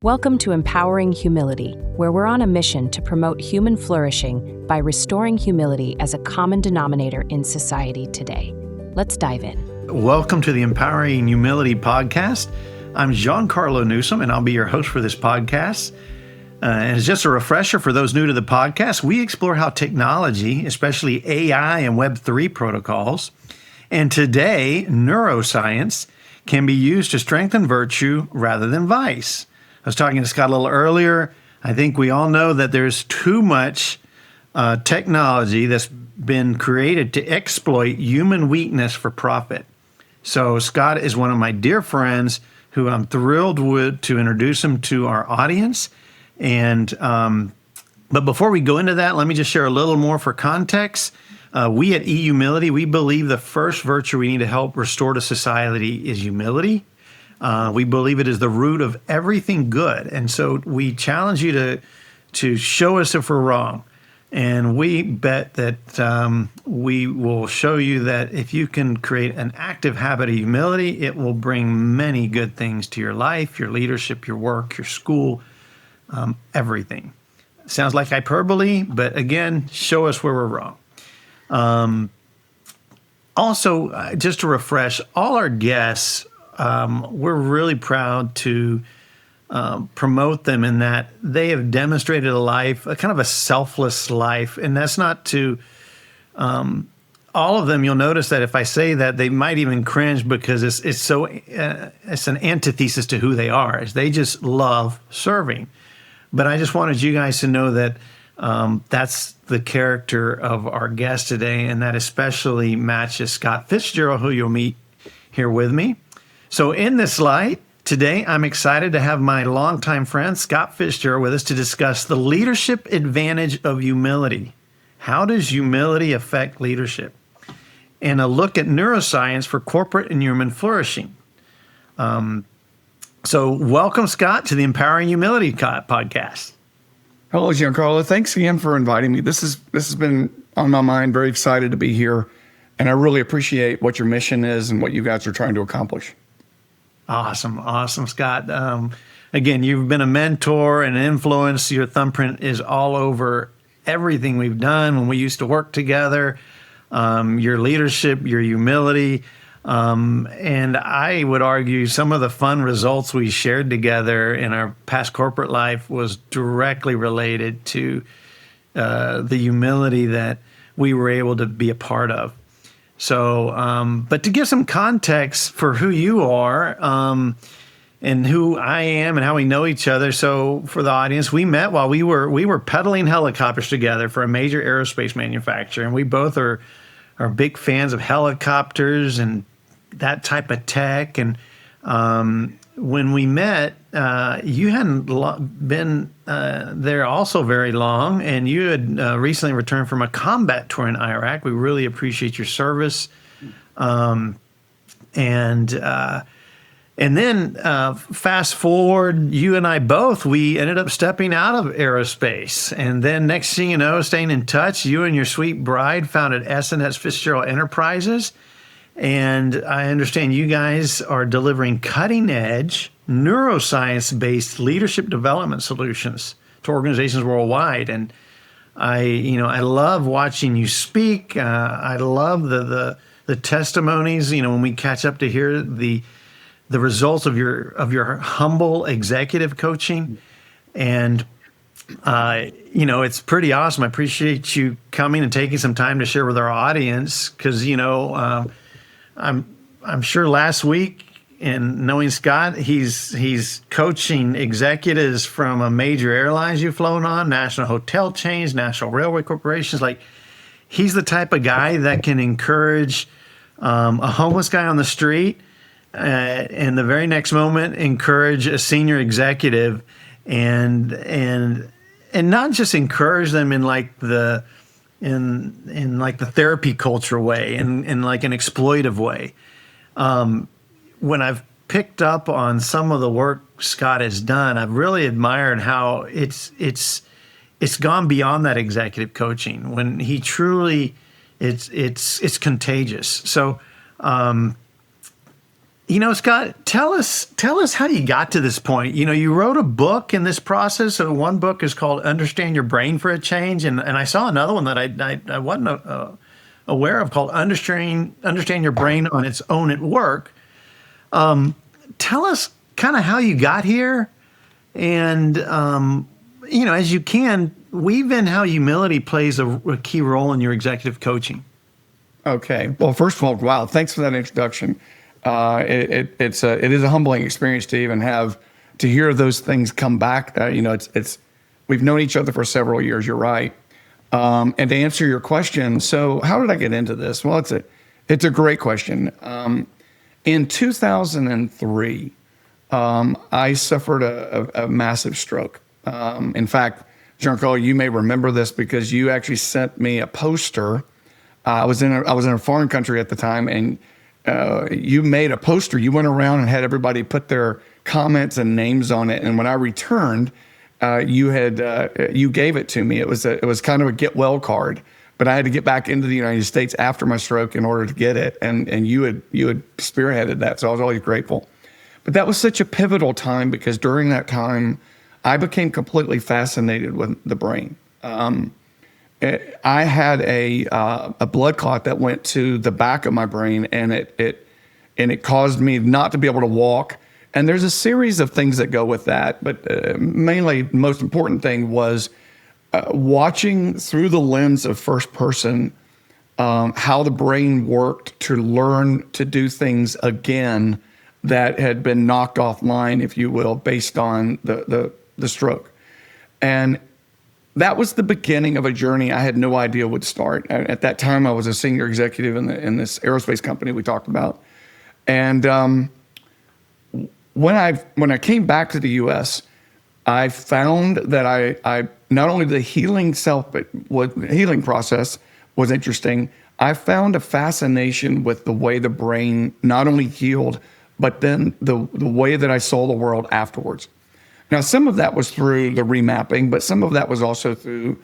Welcome to Empowering Humility, where we're on a mission to promote human flourishing by restoring humility as a common denominator in society today. Let's dive in. Welcome to the Empowering Humility podcast. I'm Giancarlo Newsome, and I'll be your host for this podcast. And as just a refresher for those new to the podcast, we explore how technology, especially AI and Web3 protocols, and today, neuroscience, can be used to strengthen virtue rather than vice. I was talking to Scott a little earlier. I think we all know that there's too much technology that's been created to exploit human weakness for profit. So Scott is one of my dear friends who I'm thrilled to introduce him to our audience. And but before we go into that, let me just share a little more for context. We at eHumility, we believe the first virtue we need to help restore to society is humility. We believe it is the root of everything good. And so we challenge you to show us if we're wrong. And we bet that we will show you that if you can create an active habit of humility, it will bring many good things to your life, your leadership, your work, your school, everything. Sounds like hyperbole, but again, show us where we're wrong. Also, just to refresh, all our guests, we're really proud to promote them in that they have demonstrated a life, a kind of a selfless life. And that's not to all of them. You'll notice that if I say that, they might even cringe because it's an antithesis to who they are. Is they just love serving. But I just wanted you guys to know that that's the character of our guest today, and that especially matches Scott Fitzgerald, who you'll meet here with me. So in this light, today I'm excited to have my longtime friend, Scott Fitzgerald, with us to discuss the leadership advantage of humility. How does humility affect leadership? And a look at neuroscience for corporate and human flourishing. So welcome, Scott, to the Empowering Humility podcast. Hello, Giancarlo. Thanks again for inviting me. This has been on my mind. Very excited to be here. And I really appreciate what your mission is and what you guys are trying to accomplish. Awesome, Scott. Again, you've been a mentor and an influence. Your thumbprint is all over everything we've done when we used to work together, your leadership, your humility. And I would argue some of the fun results we shared together in our past corporate life was directly related to the humility that we were able to be a part of. So, but to give some context for who you are and who I am and how we know each other. So for the audience, we met while we were pedaling helicopters together for a major aerospace manufacturer. And we both are big fans of helicopters and that type of tech. And when we met, you hadn't been there also very long, and you had recently returned from a combat tour in Iraq. We really appreciate your service. And then fast forward, you and I both, we ended up stepping out of aerospace. And then next thing you know, staying in touch, you and your sweet bride founded S&S Fitzgerald Enterprises. And I understand you guys are delivering cutting-edge, neuroscience-based leadership development solutions to organizations worldwide. And I love watching you speak. I love the testimonies. When we catch up to hear the results of your humble executive coaching, and it's pretty awesome. I appreciate you coming and taking some time to share with our audience because I'm sure last week, and knowing Scott, he's coaching executives from a major airlines you've flown on, national hotel chains, national railway corporations. Like, he's the type of guy that can encourage a homeless guy on the street, and the very next moment encourage a senior executive, and not just encourage them in like the therapy culture way, in like an exploitive way. When I've picked up on some of the work Scott has done, I've really admired how it's gone beyond that executive coaching. When he truly, it's contagious. So Scott, tell us how you got to this point. You wrote a book in this process. So one book is called Understand Your Brain for a Change. And I saw another one that I wasn't aware of called Understand Your Brain on Its Own at Work. Tell us kind of how you got here and, as you can, weave in how humility plays a key role in your executive coaching. Okay. Well, first of all, wow, thanks for that introduction. It is a humbling experience to even have to hear those things come back. We've known each other for several years. You're right. And to answer your question, so how did I get into this? Well, it's a great question. In 2003, I suffered a massive stroke. In fact, Giancarlo, you may remember this because you actually sent me a poster. I was in a foreign country at the time, and you made a poster. You went around and had everybody put their comments and names on it. And when I returned, you gave it to me. It was kind of a get well card, but I had to get back into the United States after my stroke in order to get it. And you had spearheaded that, so I was always grateful. But that was such a pivotal time because during that time, I became completely fascinated with the brain. I had a blood clot that went to the back of my brain, and it caused me not to be able to walk. And there's a series of things that go with that, but mainly the most important thing was watching through the lens of first person how the brain worked to learn to do things again that had been knocked offline, if you will, based on the stroke. And that was the beginning of a journey I had no idea would start. At that time, I was a senior executive in this aerospace company we talked about. And when I came back to the U.S., I found that I not only the healing process was interesting, I found a fascination with the way the brain not only healed, but then the way that I saw the world afterwards. Now, some of that was through the remapping, but some of that was also through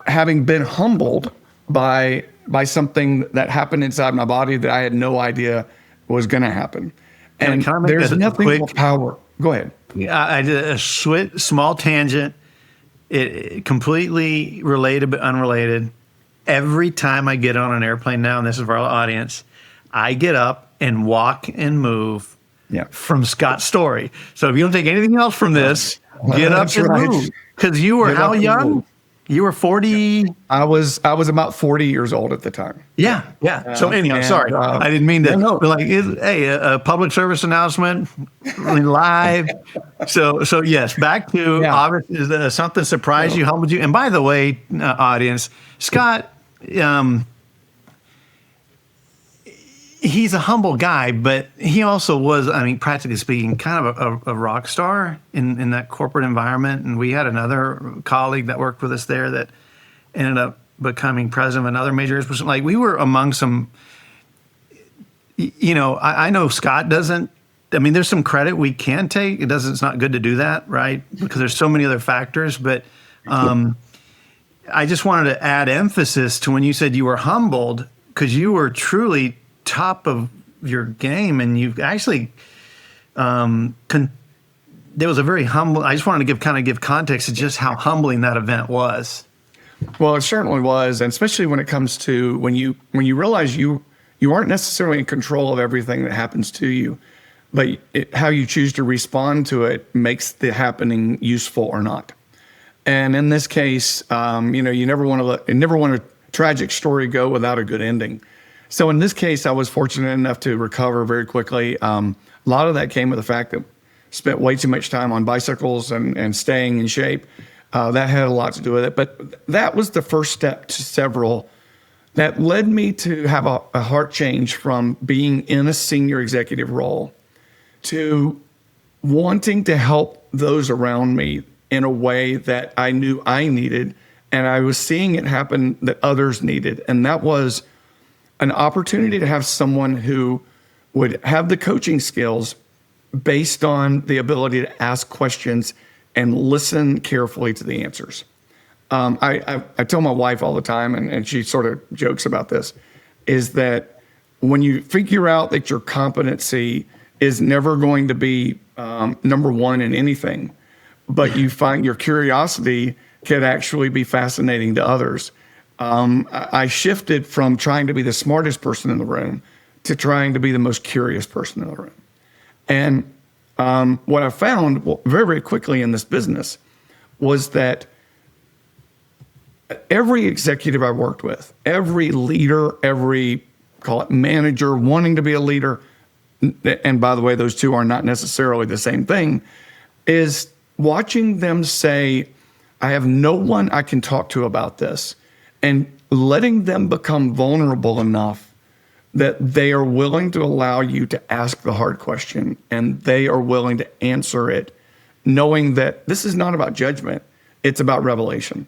having been humbled by something that happened inside my body that I had no idea was going to happen. And there's nothing more power. Go ahead. Yeah, I did a small tangent. It completely related but unrelated. Every time I get on an airplane now, and this is for our audience, I get up and walk and move from Scott's story. So if you don't take anything else from this, get up and move. Because you were how young? You were 40. I was about 40 years old at the time. Yeah. So anyhow, sorry, I didn't mean to. No. Like, hey, a public service announcement, live. So yes, back to obviously something surprised you, humbled you. And by the way, audience, Scott, he's a humble guy, but he also was, practically speaking, kind of a rock star in that corporate environment. And we had another colleague that worked with us there that ended up becoming president of another major institution. Like, we were among some, I know Scott doesn't, there's some credit we can take. It's not good to do that, right? Because there's so many other factors. But I just wanted to add emphasis to when you said you were humbled, because you were truly top of your game, and you've actually there was a very humble. I just wanted to give context to just how humbling that event was. Well, it certainly was, and especially when it comes to when you realize you aren't necessarily in control of everything that happens to you, but how you choose to respond to it makes the happening useful or not. And in this case, you never want a tragic story go without a good ending. So in this case, I was fortunate enough to recover very quickly. A lot of that came with the fact that I spent way too much time on bicycles and staying in shape. That had a lot to do with it. But that was the first step to several that led me to have a heart change from being in a senior executive role to wanting to help those around me in a way that I knew I needed. And I was seeing it happen that others needed. And that was an opportunity to have someone who would have the coaching skills based on the ability to ask questions and listen carefully to the answers. I tell my wife all the time, and she sort of jokes about this, is that when you figure out that your competency is never going to be number one in anything, but you find your curiosity can actually be fascinating to others. I shifted from trying to be the smartest person in the room to trying to be the most curious person in the room. And what I found very, very quickly in this business was that every executive I worked with, every leader, every, call it manager wanting to be a leader, and by the way, those two are not necessarily the same thing, is watching them say, I have no one I can talk to about this, and letting them become vulnerable enough that they are willing to allow you to ask the hard question, and they are willing to answer it, knowing that this is not about judgment, it's about revelation.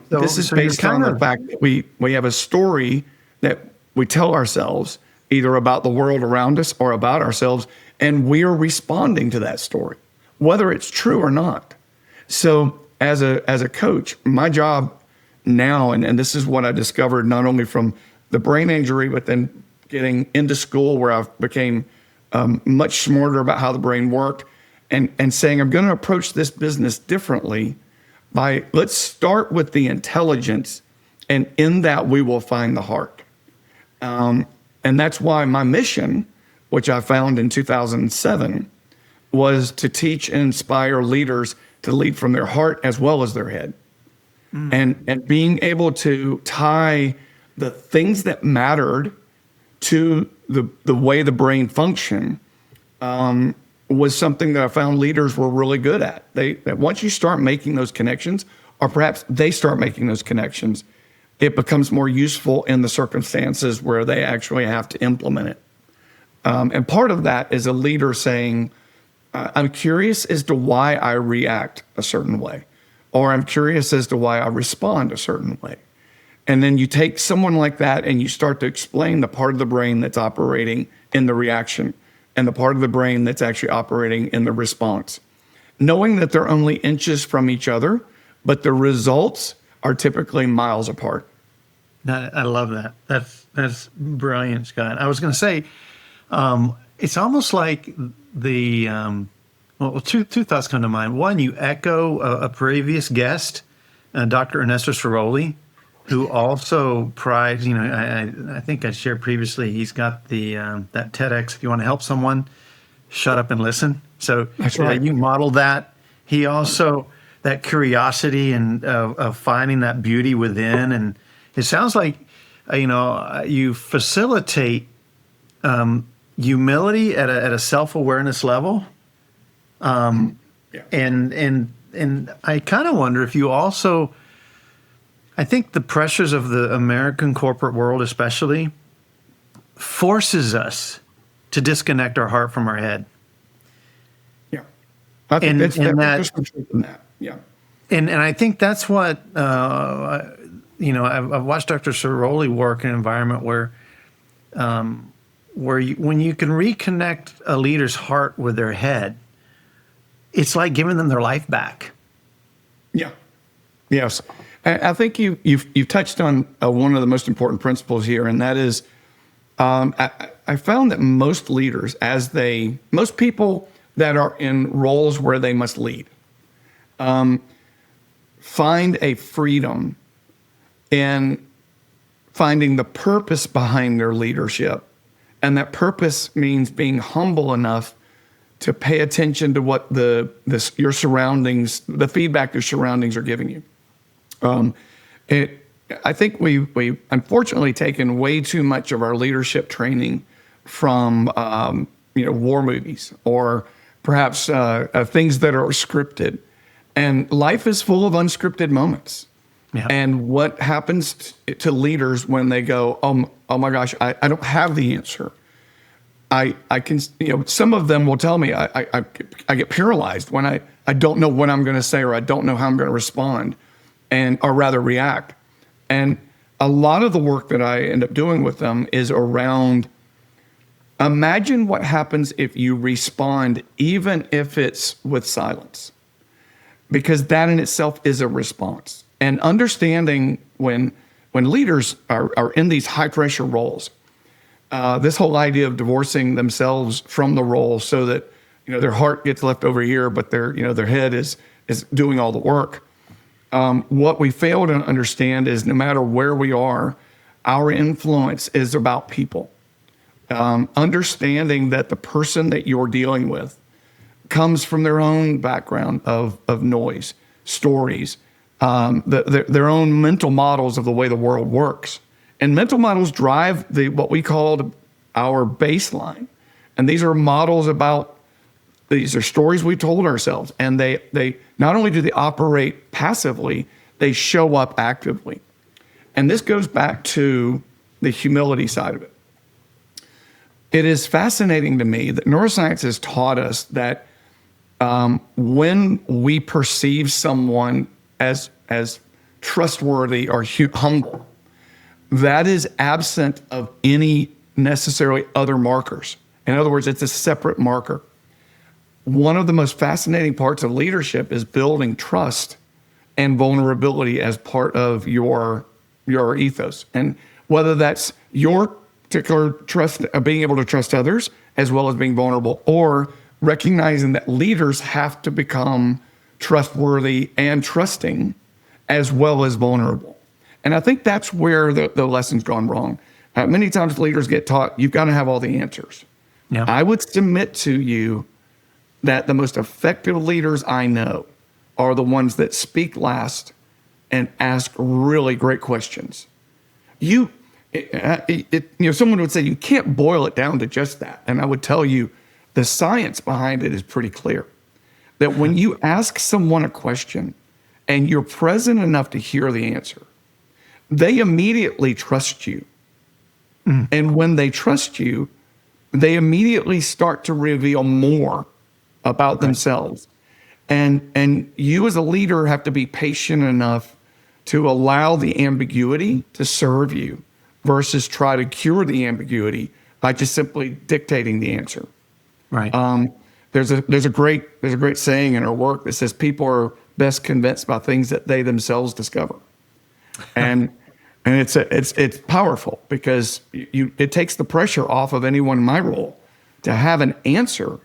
This is based on the fact that we have a story that we tell ourselves, either about the world around us or about ourselves, and we are responding to that story, whether it's true or not. So as a coach, my job now, and this is what I discovered not only from the brain injury, but then getting into school where I became much smarter about how the brain worked, and saying, I'm going to approach this business differently by, let's start with the intelligence, and in that we will find the heart. And that's why my mission, which I found in 2007, was to teach and inspire leaders to lead from their heart as well as their head. And being able to tie the things that mattered to the way the brain functioned was something that I found leaders were really good at. That once you start making those connections, or perhaps they start making those connections, it becomes more useful in the circumstances where they actually have to implement it. And part of that is a leader saying, I'm curious as to why I react a certain way, or I'm curious as to why I respond a certain way. And then you take someone like that and you start to explain the part of the brain that's operating in the reaction and the part of the brain that's actually operating in the response, knowing that they're only inches from each other, but the results are typically miles apart. I love that. That's brilliant, Scott. I was going to say, it's almost like two thoughts come to mind. One, you echo a previous guest, Dr. Ernesto Ceroli, who also prides, I think I shared previously, he's got that TEDx, if you want to help someone, shut up and listen. So that's right. You modeled that. He also, that curiosity and of finding that beauty within. And it sounds like, you facilitate humility at a self-awareness level. Yeah. And I kind of wonder if you also, I think the pressures of the American corporate world especially forces us to disconnect our heart from our head. Yeah. I think there's some truth in that. Yeah. And I think that's what, I've watched Dr. Ceroli work in an environment where when you can reconnect a leader's heart with their head, it's like giving them their life back. Yeah. Yes. I think you've touched on one of the most important principles here, and that is, I found that most leaders, most people that are in roles where they must lead, find a freedom in finding the purpose behind their leadership, and that purpose means being humble enough to pay attention to what your surroundings, the feedback your surroundings are giving you. I think we unfortunately taken way too much of our leadership training from war movies, or perhaps things that are scripted. And life is full of unscripted moments. Yeah. And what happens to leaders when they go, oh my gosh, I don't have the answer. I can, some of them will tell me I get paralyzed when I don't know what I'm going to say, or I don't know how I'm going to respond, or rather react. And a lot of the work that I end up doing with them is around, imagine what happens if you respond, even if it's with silence, because that in itself is a response. And understanding when leaders are in these high pressure roles, this whole idea of divorcing themselves from the role so that, their heart gets left over here, but their head is doing all the work. What we fail to understand is no matter where we are, our influence is about people. Understanding that the person that you're dealing with comes from their own background of noise, stories, their own mental models of the way the world works. And mental models drive what we call our baseline. And these are models these are stories we told ourselves. And they not only do they operate passively, they show up actively. And this goes back to the humility side of it. It is fascinating to me that neuroscience has taught us that when we perceive someone as trustworthy or humble, that is absent of any necessarily other markers. In other words, it's a separate marker. One of the most fascinating parts of leadership is building trust and vulnerability as part of your ethos. And whether that's your particular trust, being able to trust others, as well as being vulnerable, or recognizing that leaders have to become trustworthy and trusting as well as vulnerable. And I think that's where the lesson's gone wrong. Many times leaders get taught, you've got to have all the answers. Yeah. I would submit to you that the most effective leaders I know are the ones that speak last and ask really great questions. Someone would say you can't boil it down to just that. And I would tell you the science behind it is pretty clear. That when you ask someone a question and you're present enough to hear the answer, they immediately trust you. And when they trust you, they immediately start to reveal more about themselves. And you as a leader have to be patient enough to allow the ambiguity to serve you versus try to cure the ambiguity by just simply dictating the answer. Right. There's a great saying in our work that says people are best convinced by things that they themselves discover. And it's powerful because it takes the pressure off of anyone in my role to have an answer,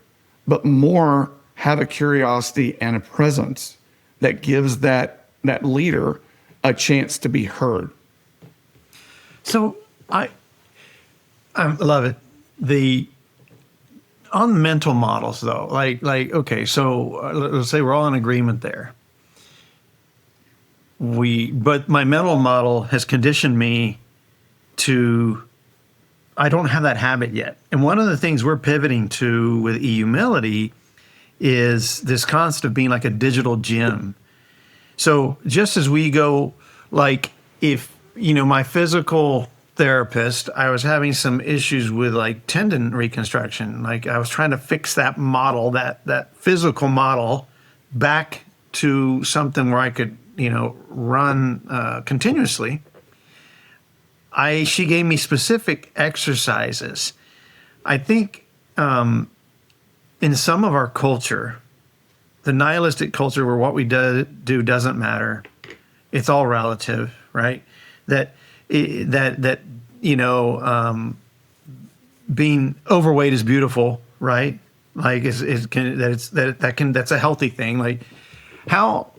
but more have a curiosity and a presence that gives that leader a chance to be heard. So I love it. On mental models though, like okay, so let's say we're all in agreement there. But my mental model has conditioned me to, I don't have that habit yet. And one of the things we're pivoting to with e-humility is this concept of being like a digital gym. So just as we go, like if, my physical therapist, I was having some issues with like tendon reconstruction. Like I was trying to fix that model, that physical model back to something where I could, run continuously. She gave me specific exercises. I think in some of our culture, the nihilistic culture where what we do doesn't matter, it's all relative, right? That being overweight is beautiful, right? Like that's a healthy thing. Like how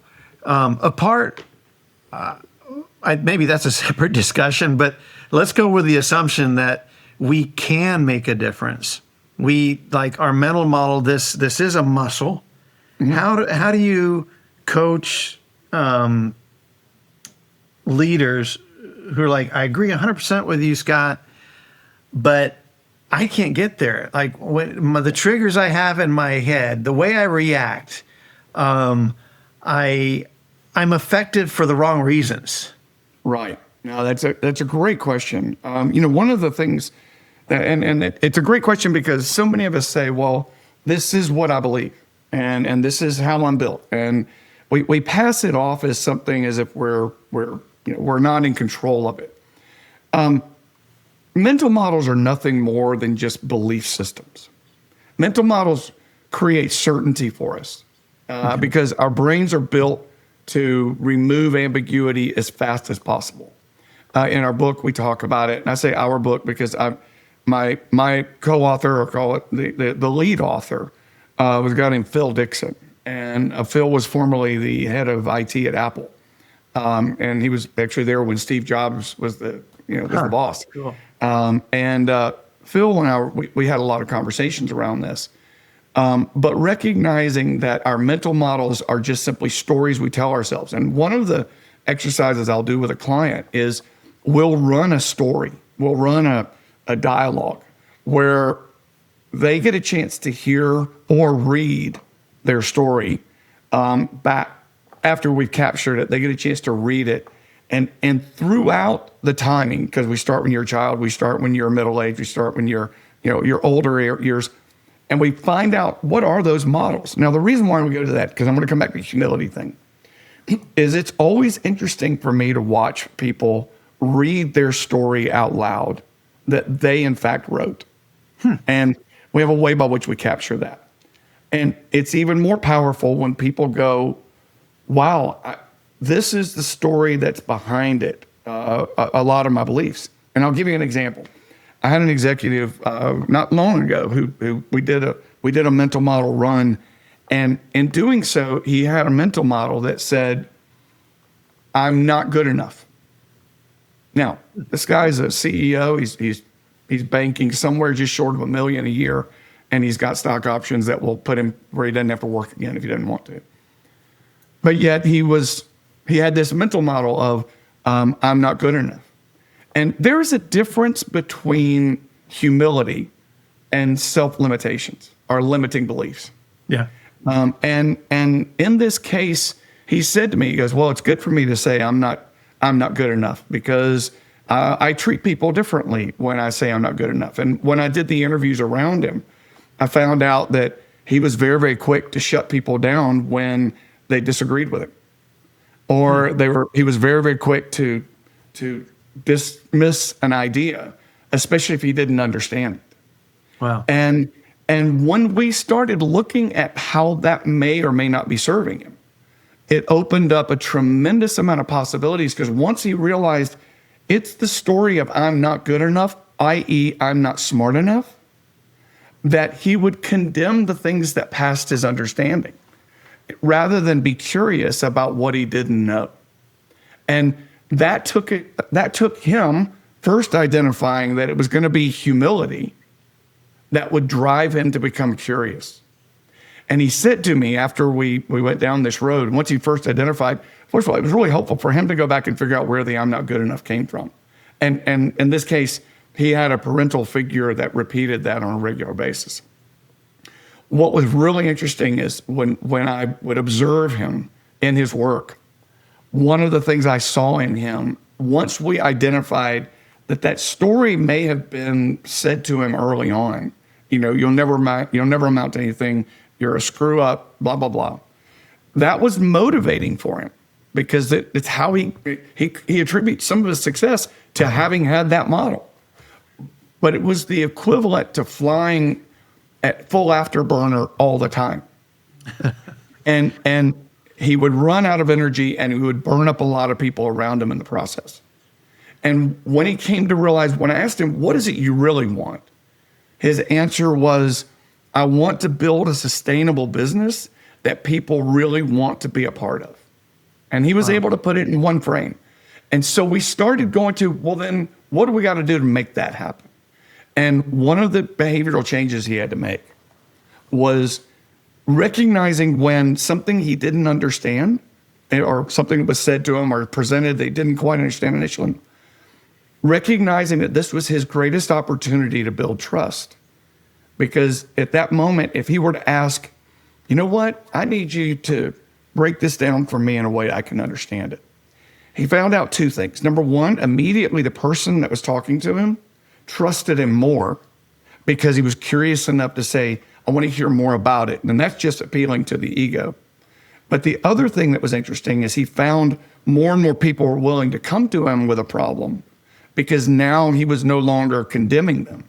maybe that's a separate discussion, but let's go with the assumption that we can make a difference. We like our mental model. This is a muscle. Mm-hmm. How do you coach leaders who are like, I agree 100% with you, Scott, but I can't get there. Like the triggers I have in my head, the way I react, I'm effective for the wrong reasons. Right. No, that's a great question. One of the things it's a great question because so many of us say, well, this is what I believe and this is how I'm built. And we pass it off as something as if we're not in control of it. Mental models are nothing more than just belief systems. Mental models create certainty for us because our brains are built to remove ambiguity as fast as possible. In our book, we talk about it, and I say our book because my co-author, or call it the lead author, was a guy named Phil Dixon. And Phil was formerly the head of IT at Apple. And he was actually there when Steve Jobs was the boss. Cool. And Phil and I, we had a lot of conversations around this. But recognizing that our mental models are just simply stories we tell ourselves. And one of the exercises I'll do with a client is we'll run a story. We'll run a dialogue where they get a chance to hear or read their story back after we've captured it. They get a chance to read it. And throughout the timing, because we start when you're a child, we start when you're middle age, we start when you're older years, and we find out what are those models. Now, the reason why we go to that, because I'm going to come back to the humility thing, is it's always interesting for me to watch people read their story out loud that they in fact wrote. And we have a way by which we capture that. And it's even more powerful when people go, wow, this is the story that's behind it, a lot of my beliefs. And I'll give you an example. I had an executive not long ago who we did a mental model run, and in doing so, he had a mental model that said, "I'm not good enough." Now, this guy's a CEO. He's banking somewhere just short of $1 million a year, and he's got stock options that will put him where he doesn't have to work again if he doesn't want to. But yet he had this mental model of I'm not good enough. And there is a difference between humility and self-limitations or limiting beliefs. Yeah. And in this case, he said to me, he goes, "Well, it's good for me to say I'm not good enough because I treat people differently when I say I'm not good enough." And when I did the interviews around him, I found out that he was very, very quick to shut people down when they disagreed with him, or he was very, very quick to dismiss an idea, especially if he didn't understand it. Wow. And when we started looking at how that may or may not be serving him, it opened up a tremendous amount of possibilities, because once he realized it's the story of I'm not good enough, i.e. I'm not smart enough, that he would condemn the things that passed his understanding rather than be curious about what he didn't know. And that took him first identifying that it was going to be humility that would drive him to become curious. And he said to me after we went down this road, once he first identified, first of all, it was really helpful for him to go back and figure out where the I'm not good enough came from. And in this case, he had a parental figure that repeated that on a regular basis. What was really interesting is when I would observe him in his work, one of the things I saw in him, once we identified that story may have been said to him early on, you'll never amount to anything, you're a screw up, blah, blah, blah. That was motivating for him, because it's how he attributes some of his success to having had that model. But it was the equivalent to flying at full afterburner all the time. and he would run out of energy, and he would burn up a lot of people around him in the process. And when he came to realize, when I asked him, what is it you really want? His answer was, I want to build a sustainable business that people really want to be a part of. And he was able to put it in one frame. And so we started going to, well, then what do we got to do to make that happen? And one of the behavioral changes he had to make was recognizing when something he didn't understand, or something was said to him or presented they didn't quite understand initially, recognizing that this was his greatest opportunity to build trust. Because at that moment, if he were to ask, you know what, I need you to break this down for me in a way I can understand it, he found out two things. Number one, immediately the person that was talking to him trusted him more, because he was curious enough to say, I want to hear more about it. And that's just appealing to the ego. But the other thing that was interesting is he found more and more people were willing to come to him with a problem, because now he was no longer condemning them,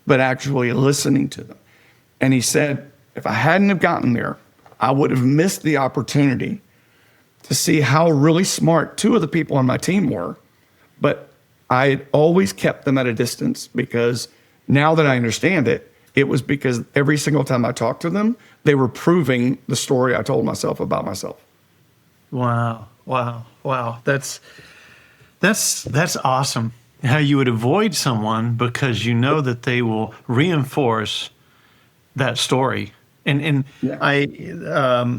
but actually listening to them. And he said, if I hadn't have gotten there, I would have missed the opportunity to see how really smart two of the people on my team were. But I always kept them at a distance, because Now that I understand it, it was because every single time I talked to them, they were proving the story I told myself about myself. Wow. That's awesome. How you would avoid someone because you know that they will reinforce that story. And Yeah.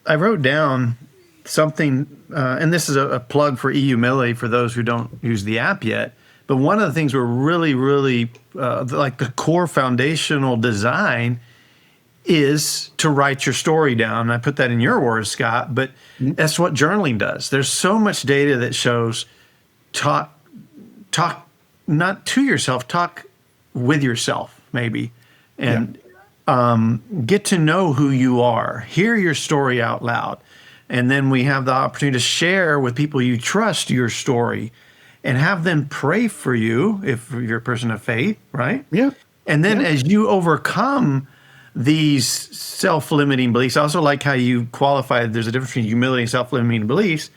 I wrote down something, and this is a plug for eHumility for those who don't use the app yet. But one of the things we're really, really like the core foundational design is to write your story down. And I put that in your words, Scott, but that's what journaling does. There's so much data that shows talk not to yourself, talk with yourself maybe, and get to know who you are, hear your story out loud. And then we have the opportunity to share with people you trust your story and have them pray for you if you're a person of faith, right? Yeah. And then as you overcome these self-limiting beliefs, I also like how you qualified there's a difference between humility and self-limiting beliefs,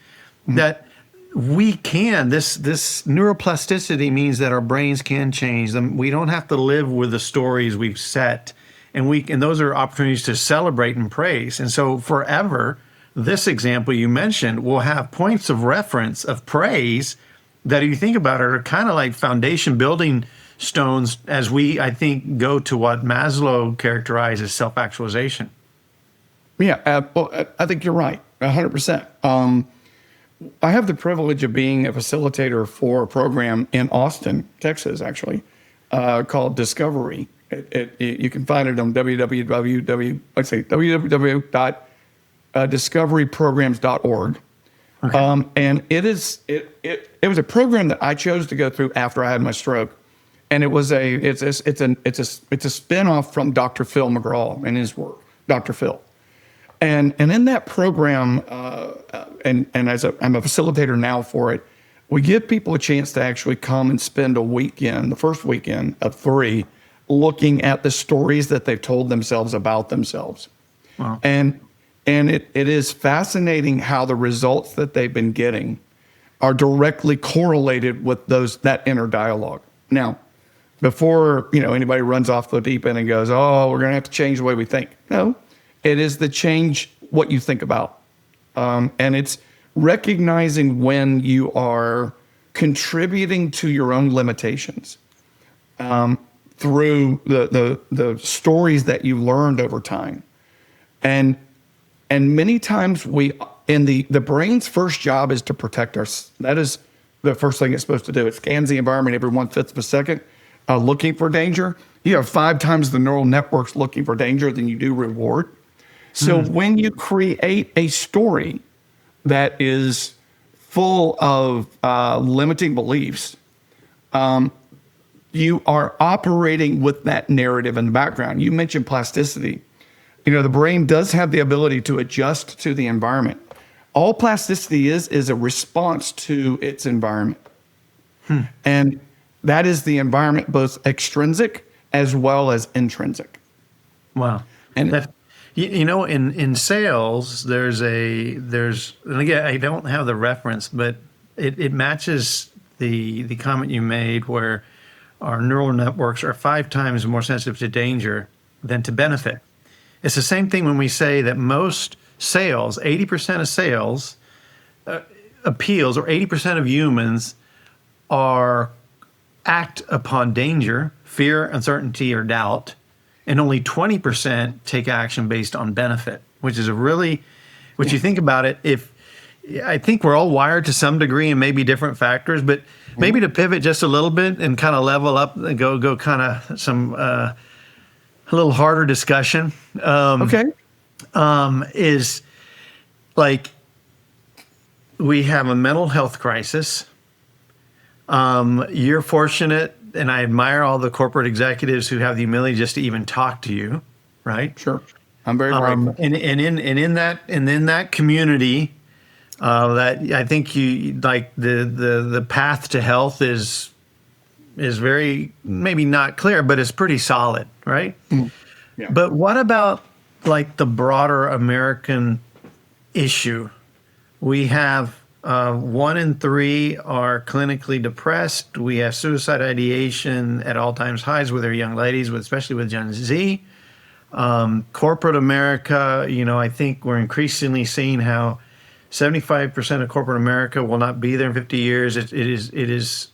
that we can, this neuroplasticity means that our brains can change them. We don't have to live with the stories we've set, and those are opportunities to celebrate and praise. And so forever, this example you mentioned will have points of reference of praise that, if you think about it, are kind of like foundation building stones as we, I think, go to what Maslow characterized as self-actualization. Yeah, well, I think you're right, 100%. I have the privilege of being a facilitator for a program in Austin, Texas, actually, called Discovery. You can find it on www.discoveryprograms.org. Okay. And it was a program that I chose to go through after I had my stroke, and it's a spinoff from Dr. Phil McGraw and his work, Dr. Phil. And in that program, and I'm a facilitator now for it, we give people a chance to actually come and spend a weekend, the first weekend of 3, looking at the stories that they've told themselves about themselves. Wow. And it is fascinating how the results that they've been getting are directly correlated with that inner dialogue. Now, before anybody runs off the deep end and goes, "Oh, we're going to have to change the way we think." No. It is the change what you think about. And it's recognizing when you are contributing to your own limitations through the stories that you learned over time. And many times the brain's first job is to protect us. That is the first thing it's supposed to do. It scans the environment every 1/5 of a second, looking for danger. You have 5 times the neural networks looking for danger than you do reward. So when you create a story that is full of limiting beliefs, you are operating with that narrative in the background. You mentioned plasticity. The brain does have the ability to adjust to the environment. All plasticity is a response to its environment. And that is the environment, both extrinsic as well as intrinsic. Wow. And in sales, there's and again, I don't have the reference, but it matches the comment you made where our neural networks are 5 times more sensitive to danger than to benefit. It's the same thing when we say that most sales, 80% of sales appeals, or 80% of humans act upon danger, fear, uncertainty, or doubt. And only 20% take action based on benefit, which is you think about it, I think we're all wired to some degree and maybe different factors, but maybe to pivot just a little bit and kind of level up and go kind of some, a little harder discussion. Is like, we have a mental health crisis. You're fortunate, and I admire all the corporate executives who have the humility just to even talk to you, right? Sure, I'm very grateful. And in that community, that I think you like the path to health is very, maybe not clear, but it's pretty solid, right? Yeah. But what about like the broader American issue? We have 1 in 3 are clinically depressed. We have suicide ideation at all-time highs with our young ladies, especially with Gen Z. Corporate America, I think we're increasingly seeing how 75% of corporate America will not be there in 50 years. It is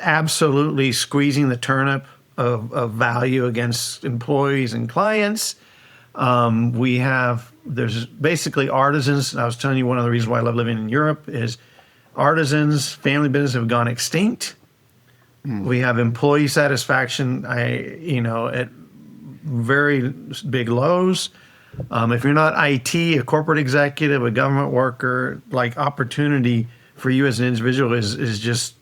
absolutely squeezing the turnip of value against employees and clients. There's basically artisans. I was telling you one of the reasons why I love living in Europe is artisans, family business have gone extinct. We have employee satisfaction, at very big lows. If you're not IT, a corporate executive, a government worker, like opportunity for you as an individual is just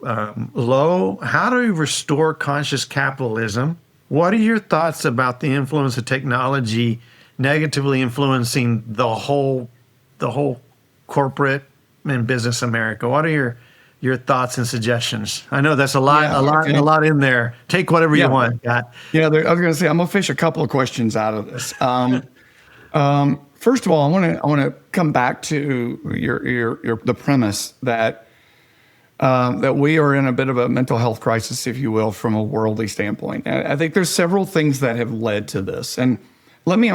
low. How do we restore conscious capitalism? What are your thoughts about the influence of technology negatively influencing the whole corporate and business America? What are your thoughts and suggestions? I know that's a lot in there. Take whatever you want, Scott. Yeah, I was going to say I'm gonna fish a couple of questions out of this. First of all, I want to come back to the premise that we are in a bit of a mental health crisis, if you will, from a worldly standpoint. And I think there's several things that have led to this. And let me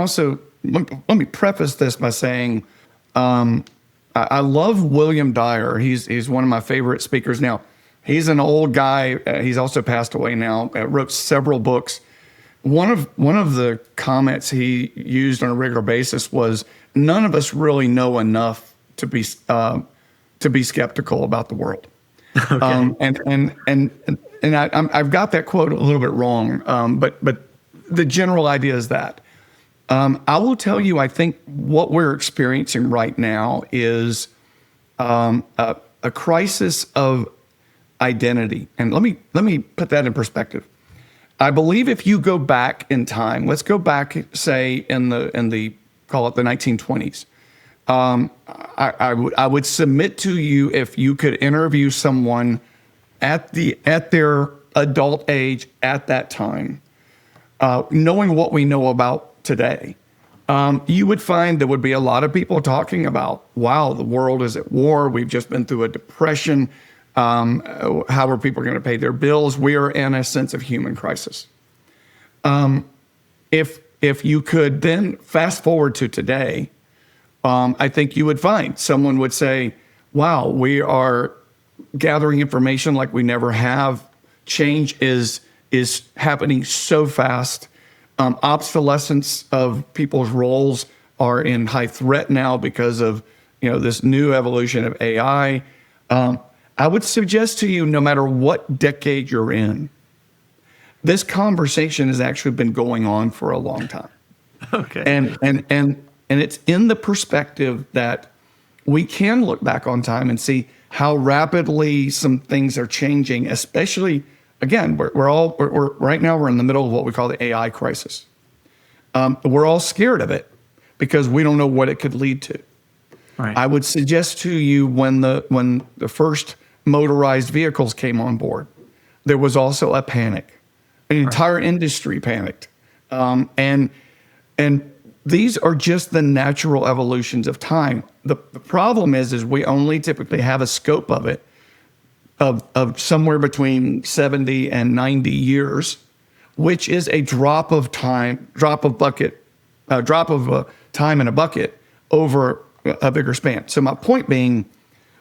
preface this by saying, I love William Dyer. He's one of my favorite speakers. Now, he's an old guy. He's also passed away now. Wrote several books. One of the comments he used on a regular basis was, "None of us really know enough to be skeptical about the world." Okay. And I've got that quote a little bit wrong, but the general idea is that. I will tell you, I think what we're experiencing right now is a crisis of identity. And let me put that in perspective. I believe if you go back in time, let's go back, say in the call it the 1920s. I would submit to you, if you could interview someone at their adult age at that time, knowing what we know about today, you would find there would be a lot of people talking about, wow, the world is at war. We've just been through a depression. How are people going to pay their bills? We are in a sense of human crisis. If you could then fast forward to today, I think you would find someone would say, wow, we are gathering information like we never have. Change is happening so fast. Obsolescence of people's roles are in high threat now because of this new evolution of AI. I would suggest to you, no matter what decade you're in, this conversation has actually been going on for a long time. Okay. And it's in the perspective that we can look back on time and see how rapidly some things are changing, especially, again, we're right now we're in the middle of what we call the AI crisis. We're all scared of it because we don't know what it could lead to. Right. I would suggest to you, when the first motorized vehicles came on board, there was also a panic. An entire industry panicked. And these are just the natural evolutions of time. The problem is we only typically have a scope of it of somewhere between 70 and 90 years, which is a drop of time in a bucket over a bigger span. So my point being,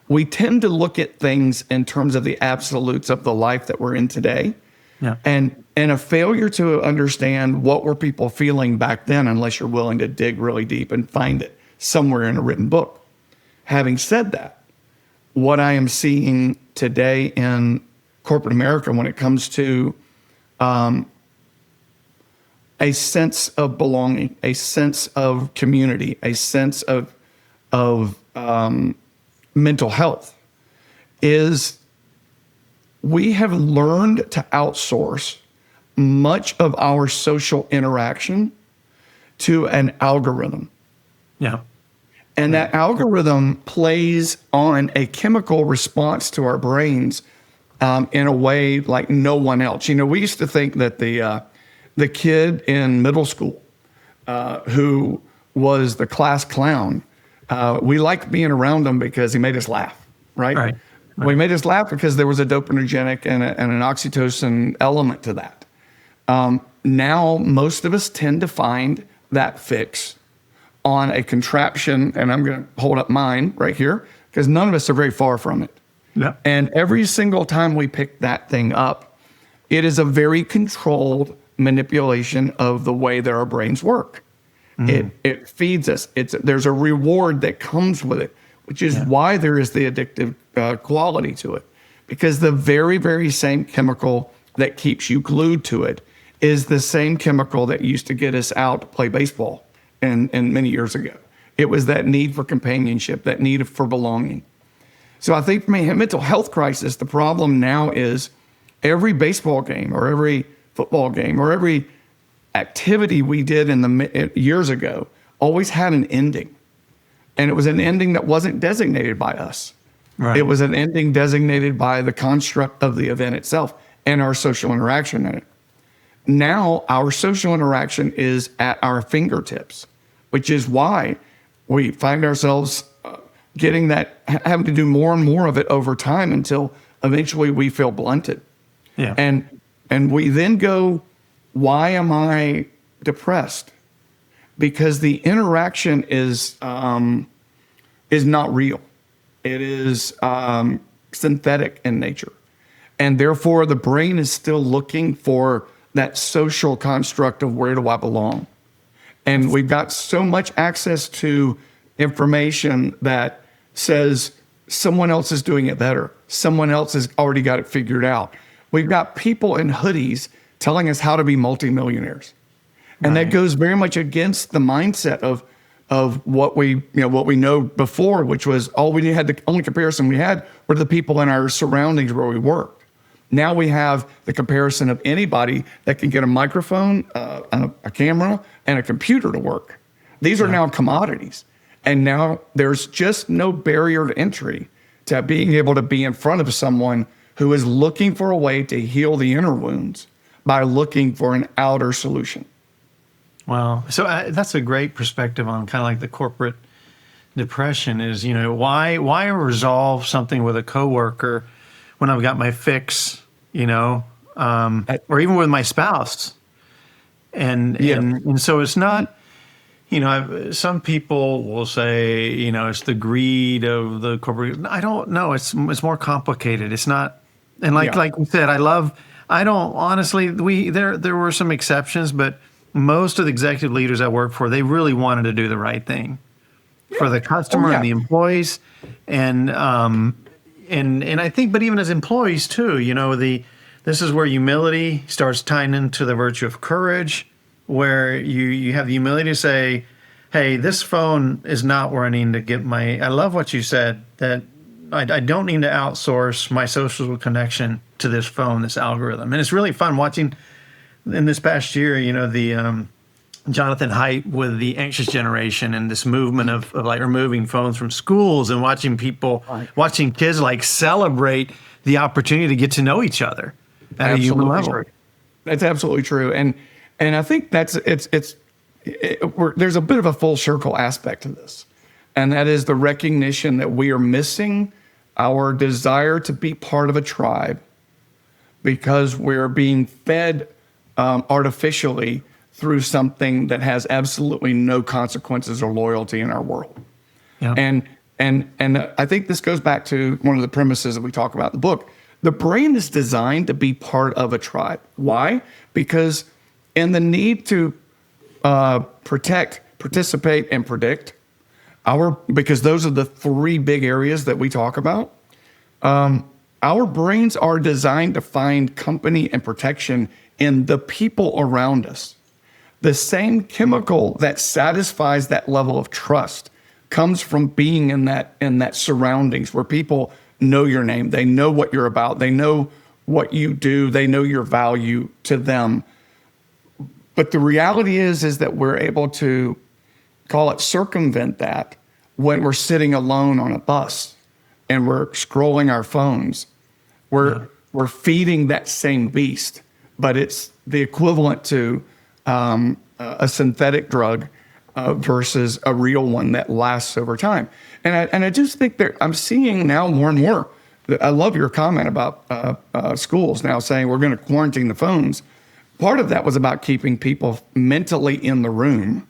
we tend to look at things in terms of the absolutes of the life that we're in today. Yeah. And a failure to understand what were people feeling back then, unless you're willing to dig really deep and find it somewhere in a written book. Having said that, what I am seeing today in corporate America when it comes to a sense of belonging, a sense of community, a sense of mental health, is we have learned to outsource much of our social interaction to an algorithm. Yeah. And that algorithm plays on a chemical response to our brains in a way like no one else. We used to think that the kid in middle school who was the class clown we liked being around him because he made us laugh, right? Right. We made us laugh because there was a dopaminergic and an oxytocin element to that. Now, most of us tend to find that fix on a contraption, and I'm going to hold up mine right here because none of us are very far from it. Yeah. And every single time we pick that thing up, it is a very controlled manipulation of the way that our brains work. It feeds us. There's a reward that comes with it, which is why there is the addictive quality to it. Because the very, very same chemical that keeps you glued to it is the same chemical that used to get us out to play baseball and many years ago. It was that need for companionship, that need for belonging. So I think for me, a mental health crisis, the problem now is every baseball game or every football game or every activity we did years ago always had an ending. And it was an ending that wasn't designated by us. Right. It was an ending designated by the construct of the event itself and our social interaction in it. Now our social interaction is at our fingertips, which is why we find ourselves having to do more and more of it over time until eventually we feel blunted. Yeah. And we then go, why am I depressed? Because the interaction is not real. It is synthetic in nature. And therefore, the brain is still looking for that social construct of where do I belong? And we've got so much access to information that says someone else is doing it better. Someone else has already got it figured out. We've got people in hoodies telling us how to be multimillionaires. And that goes very much against the mindset of what we know before, which was the only comparison we had were the people in our surroundings where we worked. Now we have the comparison of anybody that can get a microphone, a camera, and a computer to work. These are now commodities. And now there's just no barrier to entry to being able to be in front of someone who is looking for a way to heal the inner wounds by looking for an outer solution. Wow. So that's a great perspective on kind of like the corporate depression is, why resolve something with a coworker when I've got my fix, or even with my spouse. And so it's not, some people will say, it's the greed of the corporate. I don't know. It's more complicated. It's not. And like we said, there were some exceptions, but most of the executive leaders I work for, they really wanted to do the right thing for the customer and the employees. And I think, but even as employees too, this is where humility starts tying into the virtue of courage, where you have the humility to say, hey, this phone is not where I need to get I love what you said, that I don't need to outsource my social connection to this phone, this algorithm. And it's really fun watching in this past year, the Jonathan Haidt with the anxious generation and this movement of like removing phones from schools and watching kids like celebrate the opportunity to get to know each other at a human level. True. That's absolutely true. And I think there's a bit of a full circle aspect to this. And that is the recognition that we are missing our desire to be part of a tribe because we're being fed artificially through something that has absolutely no consequences or loyalty in our world. Yeah. And I think this goes back to one of the premises that we talk about in the book. The brain is designed to be part of a tribe. Why? Because in the need to protect, participate, and predict, because those are the three big areas that we talk about, our brains are designed to find company and protection in the people around us. The same chemical that satisfies that level of trust comes from being in that surroundings where people know your name, they know what you're about, they know what you do, they know your value to them. But the reality is that we're able to circumvent that when we're sitting alone on a bus and we're scrolling our phones. We're feeding that same beast, but it's the equivalent to a synthetic drug versus a real one that lasts over time. And I just think that I'm seeing now more and more. I love your comment about schools now saying we're going to quarantine the phones. Part of that was about keeping people mentally in the room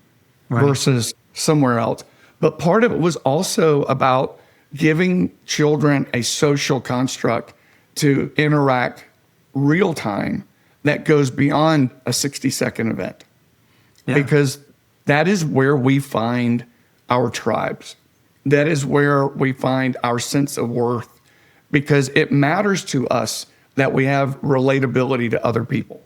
versus somewhere else. But part of it was also about giving children a social construct to interact real time that goes beyond a 60-second event. Yeah. Because that is where we find our tribes. That is where we find our sense of worth, because it matters to us that we have relatability to other people.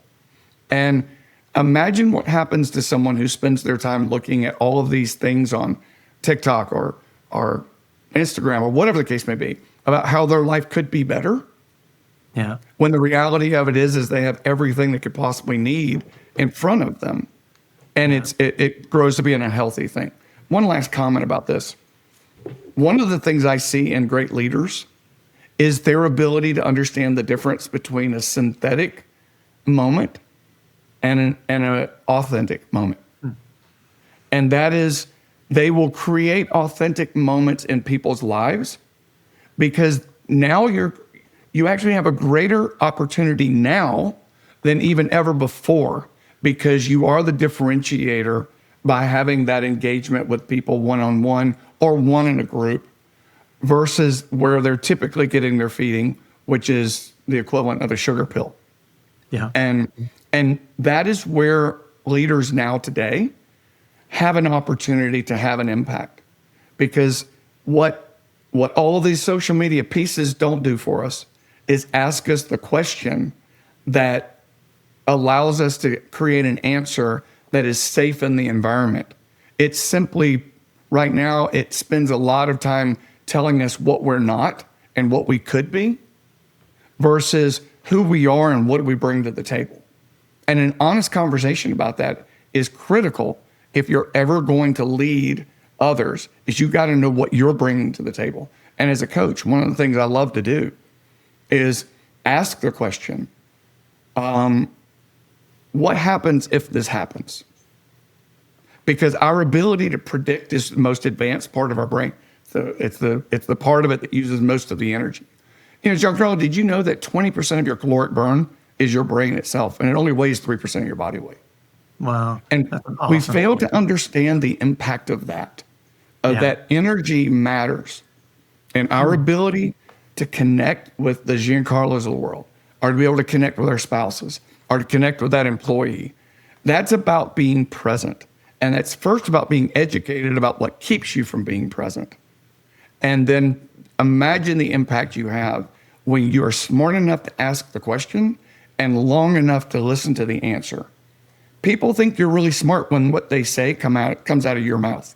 And imagine what happens to someone who spends their time looking at all of these things on TikTok or Instagram or whatever the case may be about how their life could be better. Yeah. When the reality of it is they have everything they could possibly need in front of them. And it grows to be an unhealthy thing. One last comment about this. One of the things I see in great leaders is their ability to understand the difference between a synthetic moment and an authentic moment. And that is, they will create authentic moments in people's lives because now you actually have a greater opportunity now than even ever before, because you are the differentiator by having that engagement with people one-on-one or one in a group versus where they're typically getting their feeding, which is the equivalent of a sugar pill. Yeah. And that is where leaders now today have an opportunity to have an impact, because what all of these social media pieces don't do for us is ask us the question that allows us to create an answer that is safe in the environment. It's simply, right now, it spends a lot of time telling us what we're not and what we could be versus who we are and what do we bring to the table. And an honest conversation about that is critical if you're ever going to lead others, is you got to know what you're bringing to the table. And as a coach, one of the things I love to do is ask the question, what happens if this happens? Because our ability to predict is the most advanced part of our brain. So it's the part of it that uses most of the energy. You know, Giancarlo, did you know that 20% of your caloric burn is your brain itself, and it only weighs 3% of your body weight? Wow. And awesome. We fail to understand the impact of that, that energy matters. And our ability to connect with the Giancarlos of the world, or to be able to connect with our spouses, or to connect with that employee, that's about being present. And it's first about being educated about what keeps you from being present. And then imagine the impact you have when you are smart enough to ask the question and long enough to listen to the answer. People think you're really smart when what they say comes out of your mouth.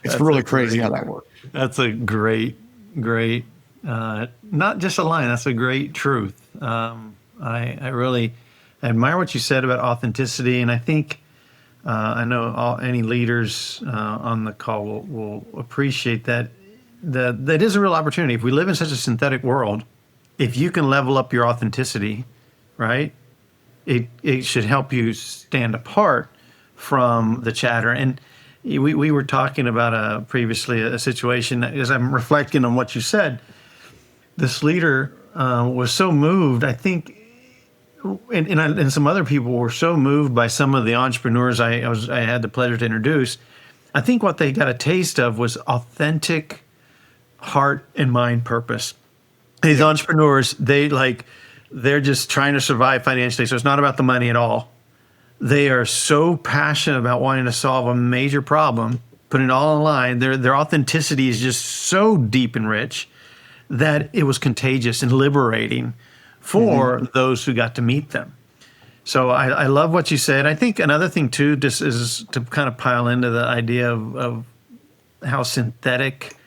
It's really crazy how that works. That's a great, not just a line, that's a great truth. I really admire what you said about authenticity, and I think I know any leaders on the call will appreciate that. That is a real opportunity. If we live in such a synthetic world, if you can level up your authenticity, right, it should help you stand apart from the chatter. And we were talking about previously a situation, as I'm reflecting on what you said. This leader was so moved, I think, and some other people were so moved by some of the entrepreneurs I had the pleasure to introduce. I think what they got a taste of was authentic heart and mind purpose. These entrepreneurs, they're just trying to survive financially. So it's not about the money at all. They are so passionate about wanting to solve a major problem, putting it all on line. Their authenticity is just so deep and rich that it was contagious and liberating for those who got to meet them. So I love what you said. I think another thing too, just is to kind of pile into the idea of how synthetic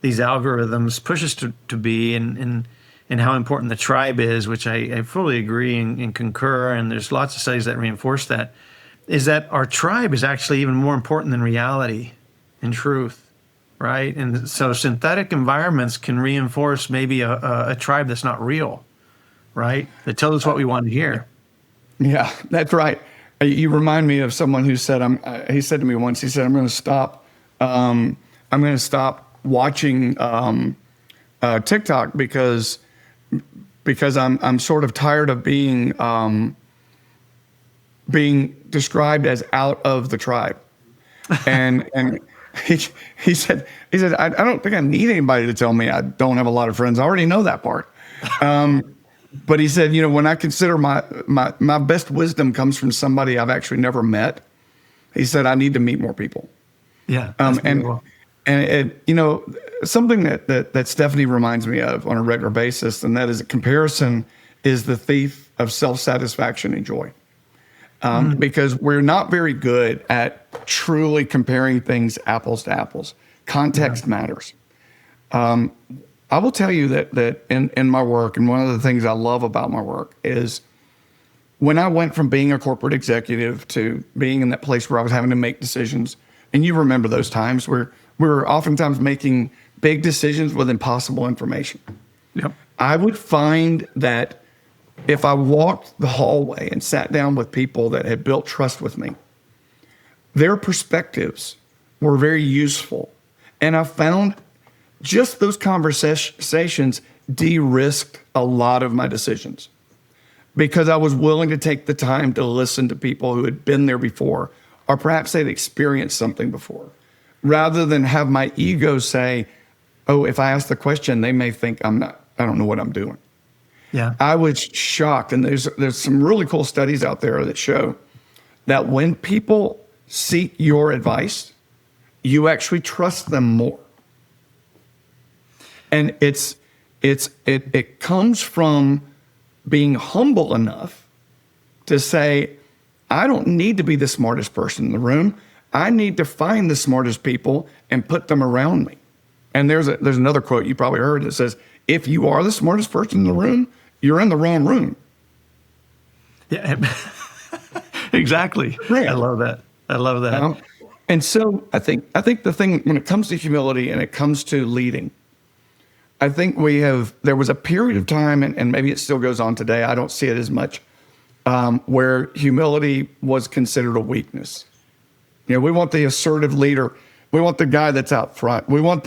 these algorithms push us to be, and how important the tribe is, which I fully agree and concur, and there's lots of studies that reinforce that, is that our tribe is actually even more important than reality and truth, right? And so synthetic environments can reinforce maybe a tribe that's not real, right? That tells us what we want to hear. Yeah, that's right. You remind me of someone who said, he said to me once, he said, I'm going to stop watching TikTok because I'm sort of tired of being described as out of the tribe. And he said, I don't think I need anybody to tell me I don't have a lot of friends. I already know that part. But he said, when I consider my best wisdom comes from somebody I've actually never met, he said, I need to meet more people. Yeah. And something that Stephanie reminds me of on a regular basis, and that is that comparison is the thief of self-satisfaction and joy. Because we're not very good at truly comparing things apples to apples. Context matters. I will tell you that in my work, and one of the things I love about my work is when I went from being a corporate executive to being in that place where I was having to make decisions, and you remember those times where we were oftentimes making big decisions with impossible information. Yep. I would find that if I walked the hallway and sat down with people that had built trust with me, their perspectives were very useful. And I found just those conversations de-risked a lot of my decisions because I was willing to take the time to listen to people who had been there before, or perhaps they'd experienced something before, rather than have my ego say, oh, if I ask the question, they may think I don't know what I'm doing. Yeah. I was shocked. And there's some really cool studies out there that show that when people seek your advice, you actually trust them more. And it comes from being humble enough to say, I don't need to be the smartest person in the room. I need to find the smartest people and put them around me. And there's another quote you probably heard that says, if you are the smartest person in the room, you're in the wrong room. Yeah, exactly. Right. I love that. And so I think the thing when it comes to humility and it comes to leading, I think there was a period of time, and maybe it still goes on today, I don't see it as much, where humility was considered a weakness. We want the assertive leader. We want the guy that's out front. We want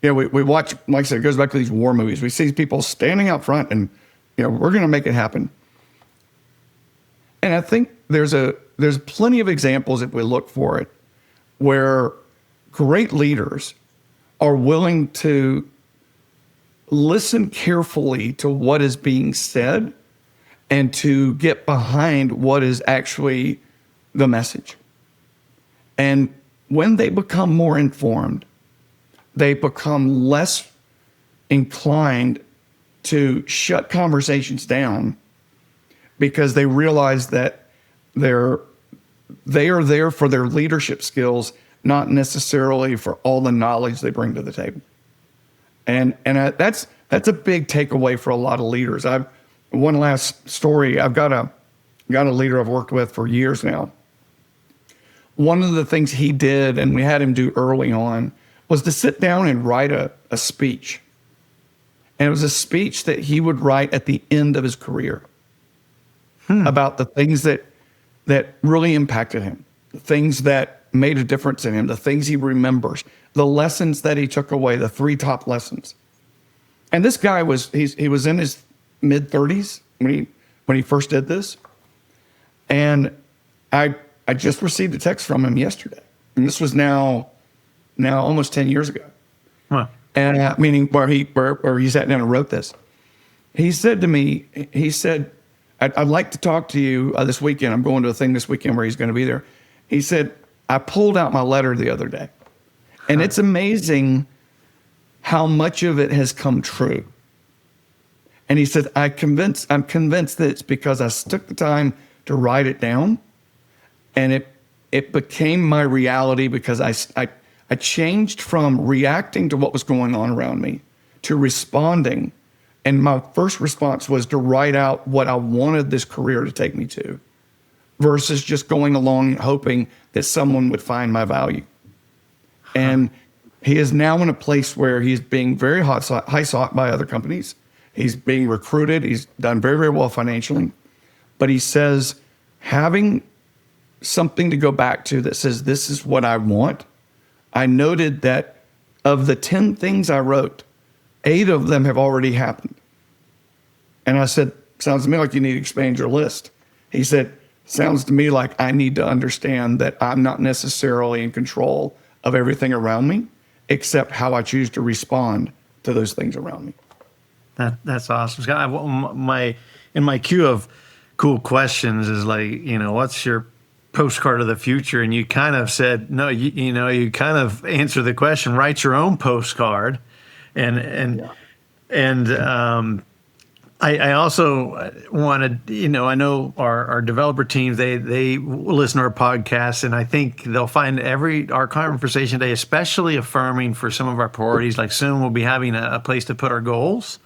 we watch, like I said, it goes back to these war movies. We see people standing out front and, we're going to make it happen. And I think there's plenty of examples, if we look for it, where great leaders are willing to listen carefully to what is being said and to get behind what is actually the message. And when they become more informed, they become less inclined to shut conversations down because they realize that they are there for their leadership skills, not necessarily for all the knowledge they bring to the table. And that's a big takeaway for a lot of leaders. One last story. I've got a leader I've worked with for years now. One of the things he did, and we had him do early on, was to sit down and write a speech. And it was a speech that he would write at the end of his career about the things that really impacted him, the things that made a difference in him, the things he remembers, the lessons that he took away, the 3 top lessons. And this guy he was in his mid-30s when he first did this. And I just received a text from him yesterday. And this was now almost 10 years ago. Huh. And meaning where he sat down and wrote this. He said to me, I'd like to talk to you this weekend. I'm going to a thing this weekend where he's going to be there. He said, I pulled out my letter the other day. And it's amazing how much of it has come true. And he said, I'm convinced that it's because I took the time to write it down, and it became my reality because I changed from reacting to what was going on around me to responding. And my first response was to write out what I wanted this career to take me to versus just going along hoping that someone would find my value. And he is now in a place where he's being very high sought by other companies. He's being recruited. He's done very, very well financially. But he says having something to go back to that says, this is what I want, I noted that of the 10 things I wrote, 8 of them have already happened. And I said, sounds to me like you need to expand your list. He said, sounds to me like I need to understand that I'm not necessarily in control of everything around me, except how I choose to respond to those things around me. That's awesome, Scott. In my queue of cool questions is like, what's your postcard of the future? And you kind of said, no, you kind of answer the question, write your own postcard. I also wanted, I know our developer teams, they listen to our podcasts, and I think they'll find our conversation today especially affirming for some of our priorities. Like soon we'll be having a place to put our goals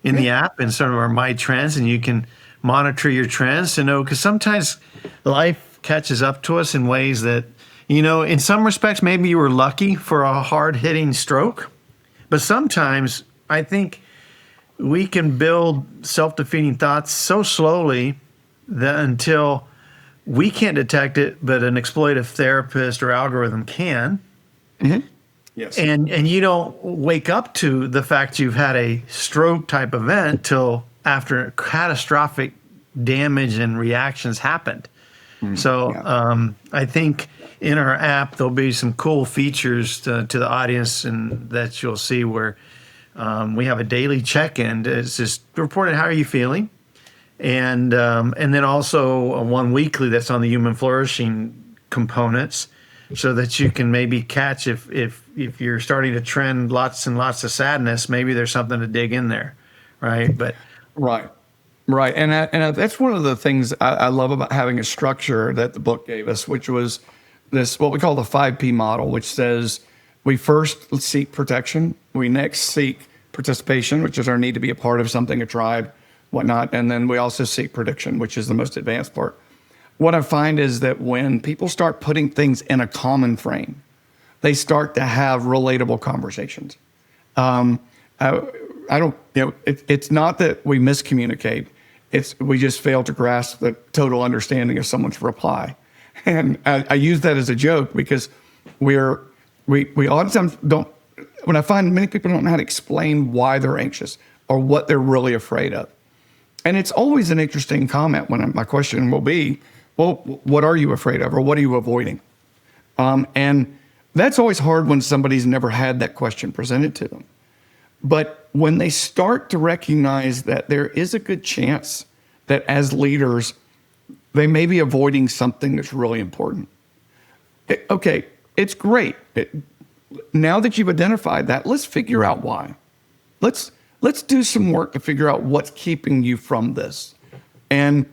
in the app and sort of our My Trends, and you can monitor your trends to know, because sometimes life catches up to us in ways that, in some respects, maybe you were lucky for a hard-hitting stroke, but sometimes I think we can build self-defeating thoughts so slowly that until we can't detect it, but an exploitive therapist or algorithm can. Mm-hmm. Yes. And you don't wake up to the fact you've had a stroke type event till after catastrophic damage and reactions happened. So I think in our app, there'll be some cool features to the audience, and that you'll see where we have a daily check-in. It's just reported, how are you feeling? And then also one weekly that's on the human flourishing components, so that you can maybe catch if you're starting to trend lots and lots of sadness, maybe there's something to dig in there, right? But right. And that's one of the things I love about having a structure that the book gave us, which was this, what we call the 5P model, which says we first seek protection, we next seek participation, which is our need to be a part of something, a tribe, whatnot, and then we also seek prediction, which is the most advanced part. What I find is that when people start putting things in a common frame, they start to have relatable conversations. I don't, it's not that we miscommunicate. We just fail to grasp the total understanding of someone's reply. And I use that as a joke because we oftentimes don't, when I find many people don't know how to explain why they're anxious or what they're really afraid of. And it's always an interesting comment when my question will be, well, what are you afraid of, or what are you avoiding? And that's always hard when somebody's never had that question presented to them. But when they start to recognize that there is a good chance that as leaders, they may be avoiding something that's really important. Okay, it's great. Now that you've identified that, let's figure out why. Let's do some work to figure out what's keeping you from this. And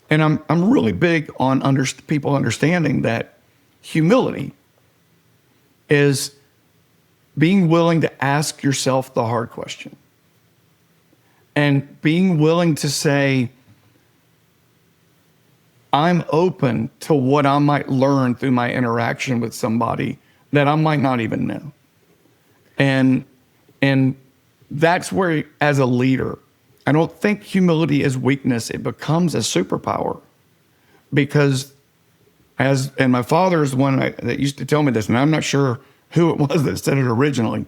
I'm really big on people understanding that humility is being willing to ask yourself the hard question, and being willing to say, I'm open to what I might learn through my interaction with somebody that I might not even know. And that's where, as a leader, I don't think humility is weakness. It becomes a superpower, because and my father is the one that used to tell me this, and I'm not sure who it was that said it originally,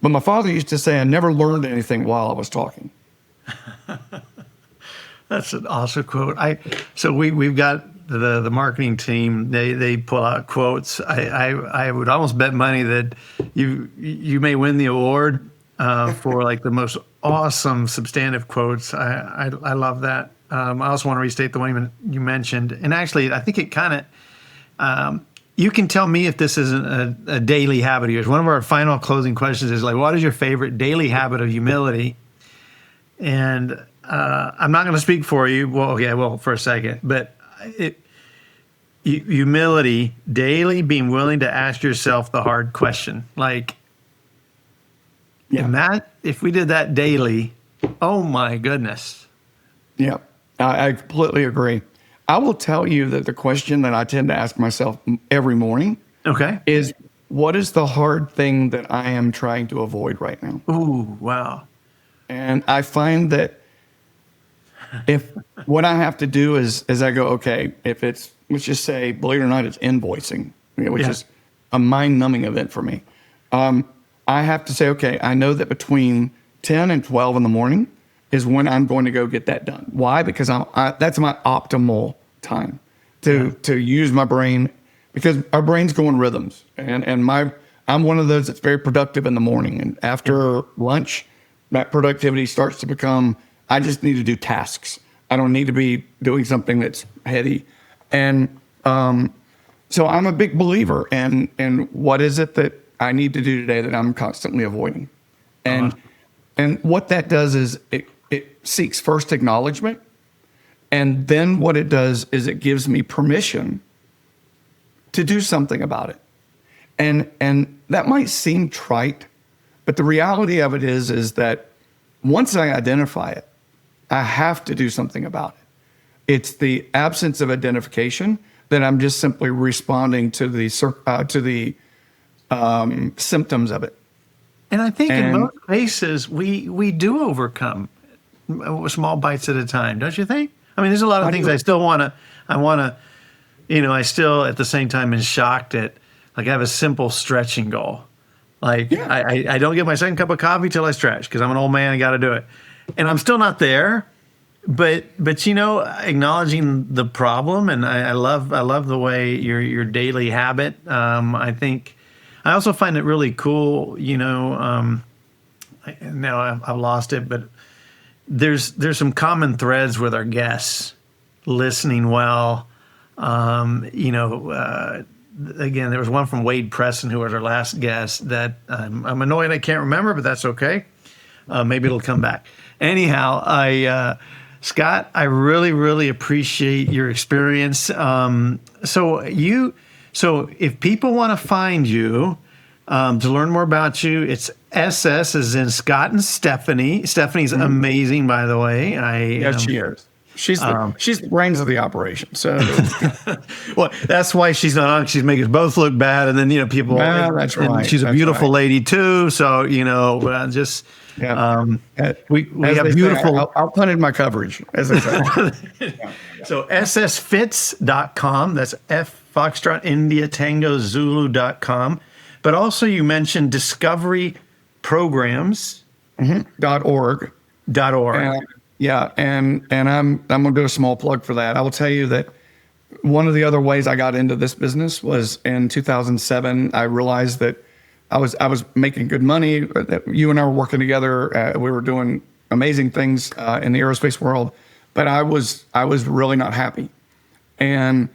but my father used to say, I never learned anything while I was talking. That's an awesome quote. So we've got the marketing team. They pull out quotes. I would almost bet money that you may win the award for like the most awesome substantive quotes. I love that. I also want to restate the one you mentioned, and actually I think it kind of. You can tell me if this isn't a daily habit of yours. One of our final closing questions is like, what is your favorite daily habit of humility? And I'm not going to speak for you. Well, okay, well, for a second. But humility, daily, being willing to ask yourself the hard question. Like, if we did that daily, oh my goodness. Yeah, I completely agree. I will tell you that the question that I tend to ask myself every morning is, what is the hard thing that I am trying to avoid right now? Ooh, wow. And I find that if what I have to do is I go, okay, if it's let's just say, believe it or not, it's invoicing, which Yeah. is a mind-numbing event for me. I have to say, okay, I know that between 10 and 12 in the morning is when I'm going to go get that done. Why? Because that's my optimal time to use my brain, because our brains go in rhythms, and I'm one of those that's very productive in the morning, and after lunch, that productivity starts to become, I just need to do tasks. I don't need to be doing something that's heady, and so I'm a big believer in what is it that I need to do today that I'm constantly avoiding, and what that does is it seeks first acknowledgement, and then what it does is it gives me permission to do something about it. And that might seem trite, but the reality of it is that once I identify it, I have to do something about it. It's the absence of identification that I'm just simply responding to the symptoms of it. And I think in most cases, we do overcome small bites at a time, don't you think? I mean, there's a lot of things I still want to, I still at the same time am shocked at, like, I have a simple stretching goal. Like, I don't get my second cup of coffee till I stretch, because I'm an old man, I got to do it. And I'm still not there, but acknowledging the problem, and I love the way your daily habit. I think I also find it really cool, now I've lost it, but there's some common threads with our guests, listening well. Again, there was one from Wade Preston, who was our last guest, that I'm annoyed I can't remember, but that's okay. Maybe it'll come back. Anyhow, Scott, I really, really appreciate your experience. So if people want to find you, to learn more about you, it's SS as in Scott and Stephanie. Stephanie's amazing, by the way. She is. She's the brains of the operation. So, well, that's why she's not on. She's making us both look bad, and then people. Yeah, that's right. She's a beautiful lady too. So we have beautiful. I'll put in my coverage, as they say. So ssfits.com. That's F Foxtrot India Tango Zulu.com. But also you mentioned Discovery Programs. .org. And I'm going to do a small plug for that. I will tell you that one of the other ways I got into this business was in 2007. I realized that I was making good money. That you and I were working together. We were doing amazing things in the aerospace world, but I was really not happy, and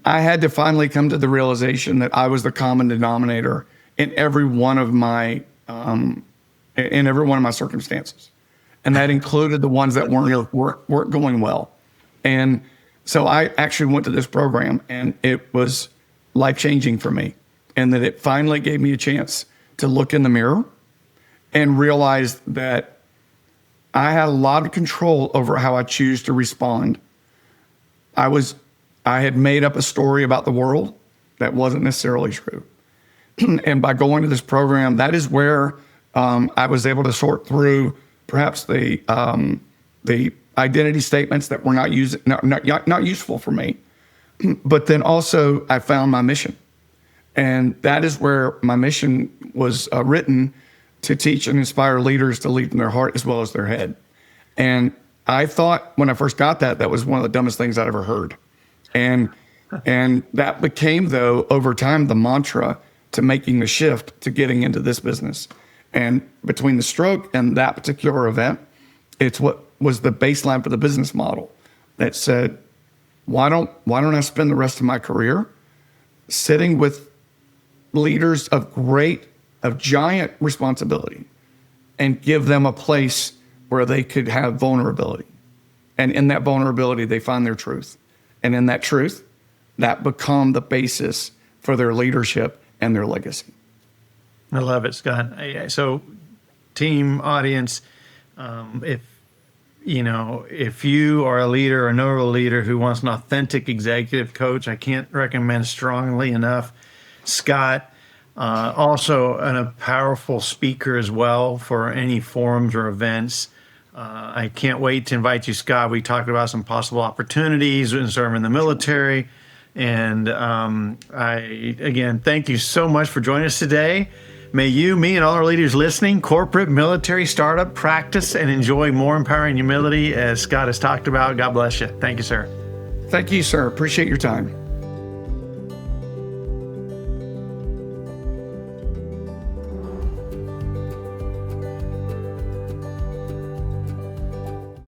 I had to finally come to the realization that I was the common denominator in every one of my circumstances. And that included the ones that weren't going well. And so I actually went to this program, and it was life-changing for me. And that it finally gave me a chance to look in the mirror and realize that I had a lot of control over how I choose to respond. I had made up a story about the world that wasn't necessarily true. And by going to this program, that is where I was able to sort through perhaps the identity statements that were not useful for me. But then also I found my mission. And that is where my mission was written, to teach and inspire leaders to lead in their heart as well as their head. And I thought when I first got that was one of the dumbest things I'd ever heard. And that became, though, over time, the mantra to making the shift to getting into this business. And between the stroke and that particular event, it's what was the baseline for the business model that said, why don't I spend the rest of my career sitting with leaders of giant responsibility and give them a place where they could have vulnerability. And in that vulnerability, they find their truth. And in that truth, that become the basis for their leadership and their legacy. I love it, Scott. So, team, audience, if you are a leader or know a leader who wants an authentic executive coach, I can't recommend strongly enough Scott. Also, a powerful speaker as well for any forums or events. I can't wait to invite you, Scott. We talked about some possible opportunities in serving the military. And again, thank you so much for joining us today. May you, me, and all our leaders listening, corporate, military, startup, practice and enjoy more empowering humility as Scott has talked about. God bless you. Thank you, sir. Thank you, sir. Appreciate your time.